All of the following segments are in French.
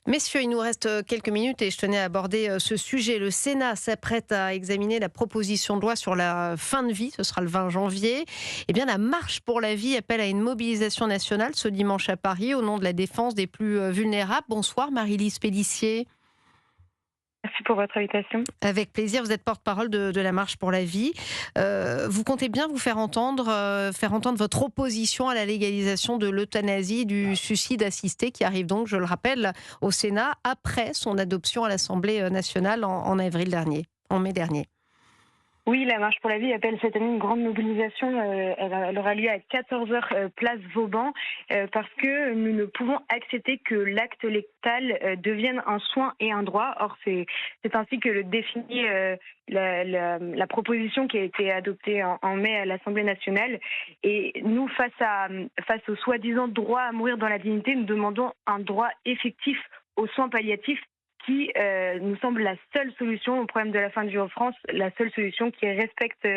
Messieurs, il nous reste quelques minutes et je tenais à aborder ce sujet. Le Sénat s'apprête à examiner la proposition de loi sur la fin de vie. Ce sera le 20 janvier. Eh bien, la Marche pour la vie appelle à une mobilisation nationale ce dimanche à Paris au nom de la défense des plus vulnérables. Bonsoir Marie-Lise Pélissier. Merci pour votre invitation. Avec plaisir, vous êtes porte-parole de la Marche pour la vie. Vous comptez bien vous faire entendre votre opposition à la légalisation de l'euthanasie, du suicide assisté, qui arrive donc, je le rappelle, au Sénat après son adoption à l'Assemblée nationale en avril dernier, en mai dernier. Oui, la Marche pour la vie appelle cette année une grande mobilisation. Elle aura lieu à 14h place Vauban parce que nous ne pouvons accepter que l'acte létal devienne un soin et un droit. Or, c'est ainsi que le définit la proposition qui a été adoptée en mai à l'Assemblée nationale. Et nous, face au soi-disant droit à mourir dans la dignité, nous demandons un droit effectif aux soins palliatifs qui nous semble la seule solution au problème de la fin de vie en France, la seule solution qui respecte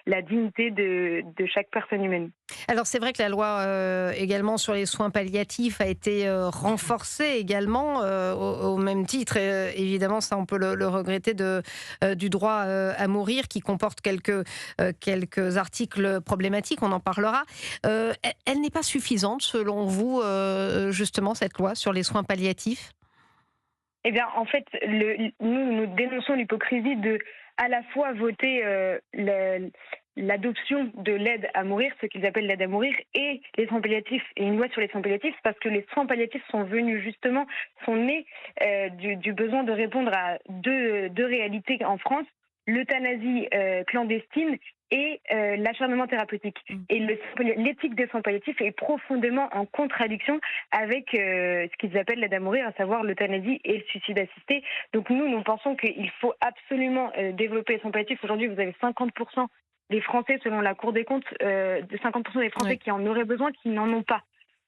la dignité de chaque personne humaine. Alors c'est vrai que la loi également sur les soins palliatifs a été renforcée également au même titre. Évidemment, ça on peut le regretter du droit à mourir qui comporte quelques articles problématiques, on en parlera. Elle n'est pas suffisante selon vous, justement, cette loi sur les soins palliatifs ? Eh bien, en fait, nous dénonçons l'hypocrisie de à la fois voter l'adoption de l'aide à mourir, ce qu'ils appellent l'aide à mourir, et les soins palliatifs, et une loi sur les soins palliatifs, parce que les soins palliatifs sont nés du besoin de répondre à deux réalités en France, l'euthanasie clandestine et l'acharnement thérapeutique. Et l'éthique des soins palliatifs est profondément en contradiction avec ce qu'ils appellent l'aide à mourir, à savoir l'euthanasie et le suicide assisté. Donc nous pensons qu'il faut absolument développer les soins palliatifs. Aujourd'hui, vous avez 50% des Français, selon la Cour des comptes, de 50% des Français qui en auraient besoin, qui n'en ont pas.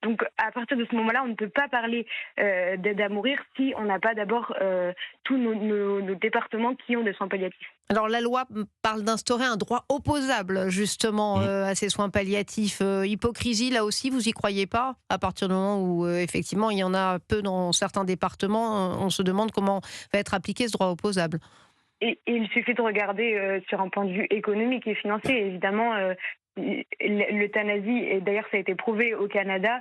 Donc, à partir de ce moment-là, on ne peut pas parler d'aide à mourir si on n'a pas d'abord tous nos départements qui ont des soins palliatifs. Alors, la loi parle d'instaurer un droit opposable, justement, à ces soins palliatifs. Hypocrisie, là aussi, vous y croyez pas ? À partir du moment où, effectivement, il y en a peu dans certains départements, on se demande comment va être appliqué ce droit opposable. Et il suffit de regarder sur un point de vue économique et financier, évidemment. L'euthanasie, et d'ailleurs ça a été prouvé au Canada,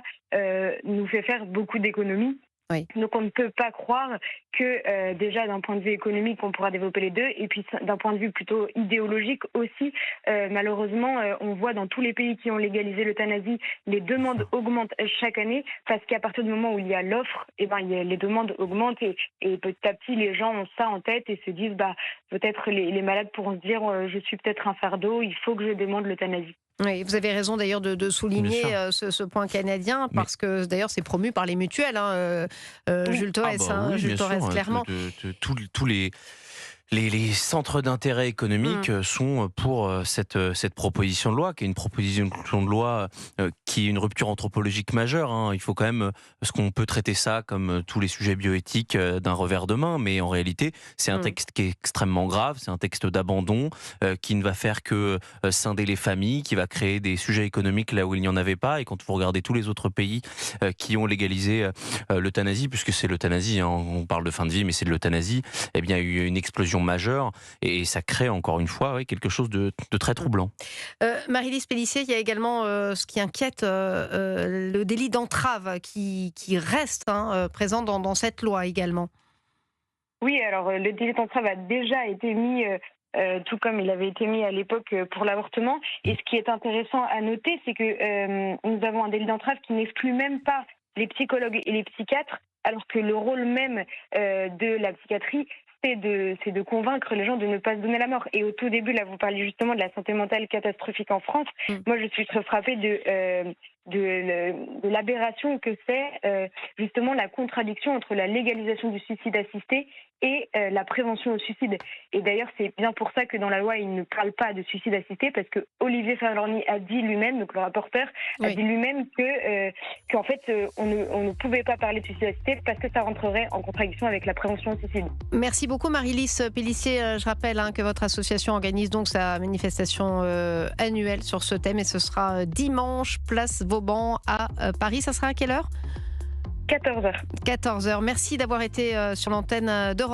nous fait faire beaucoup d'économies. Oui. Donc on ne peut pas croire que déjà d'un point de vue économique on pourra développer les deux, et puis d'un point de vue plutôt idéologique aussi, malheureusement on voit dans tous les pays qui ont légalisé l'euthanasie, les demandes augmentent chaque année, parce qu'à partir du moment où il y a l'offre, les demandes augmentent, et petit à petit les gens ont ça en tête et se disent peut-être les malades pourront se dire je suis peut-être un fardeau, il faut que je demande l'euthanasie. Oui, vous avez raison d'ailleurs de souligner ce point canadien, parce que d'ailleurs c'est promu par les mutuelles, Jules Thorez, Jules Thorez, clairement. Tous les centres d'intérêt économique sont pour cette proposition de loi, qui est une proposition de loi qui est une rupture anthropologique majeure. Il faut quand même, parce qu'on peut traiter ça comme tous les sujets bioéthiques d'un revers de main, mais en réalité, c'est un texte qui est extrêmement grave, c'est un texte d'abandon qui ne va faire que scinder les familles, qui va créer des sujets économiques là où il n'y en avait pas. Et quand vous regardez tous les autres pays qui ont légalisé l'euthanasie, puisque c'est l'euthanasie, on parle de fin de vie, mais c'est de l'euthanasie, eh bien, il y a eu une explosion majeure, et ça crée encore une fois quelque chose de très troublant. Marie-Lise Pélissier, il y a également ce qui inquiète, le délit d'entrave qui reste présent dans cette loi également. Oui, alors le délit d'entrave a déjà été mis, tout comme il avait été mis à l'époque pour l'avortement. Et ce qui est intéressant à noter, c'est que nous avons un délit d'entrave qui n'exclut même pas les psychologues et les psychiatres, alors que le rôle même de la psychiatrie, c'est de convaincre les gens de ne pas se donner la mort. Et au tout début, là, vous parliez justement de la santé mentale catastrophique en France. Moi, je suis très frappée de l'aberration que c'est justement la contradiction entre la légalisation du suicide assisté et la prévention au suicide. Et d'ailleurs, c'est bien pour ça que dans la loi, il ne parle pas de suicide assisté, parce que Olivier Favarni a dit lui-même, donc le rapporteur, a dit lui-même qu'en fait, on ne pouvait pas parler de suicide assisté parce que ça rentrerait en contradiction avec la prévention au suicide. Merci beaucoup Marie-Lise Pélissier. Je rappelle que votre association organise donc sa manifestation annuelle sur ce thème, et ce sera dimanche, place Vauban à Paris. Ça sera à quelle heure ? 14 heures. 14 heures. Merci d'avoir été sur l'antenne d'Europe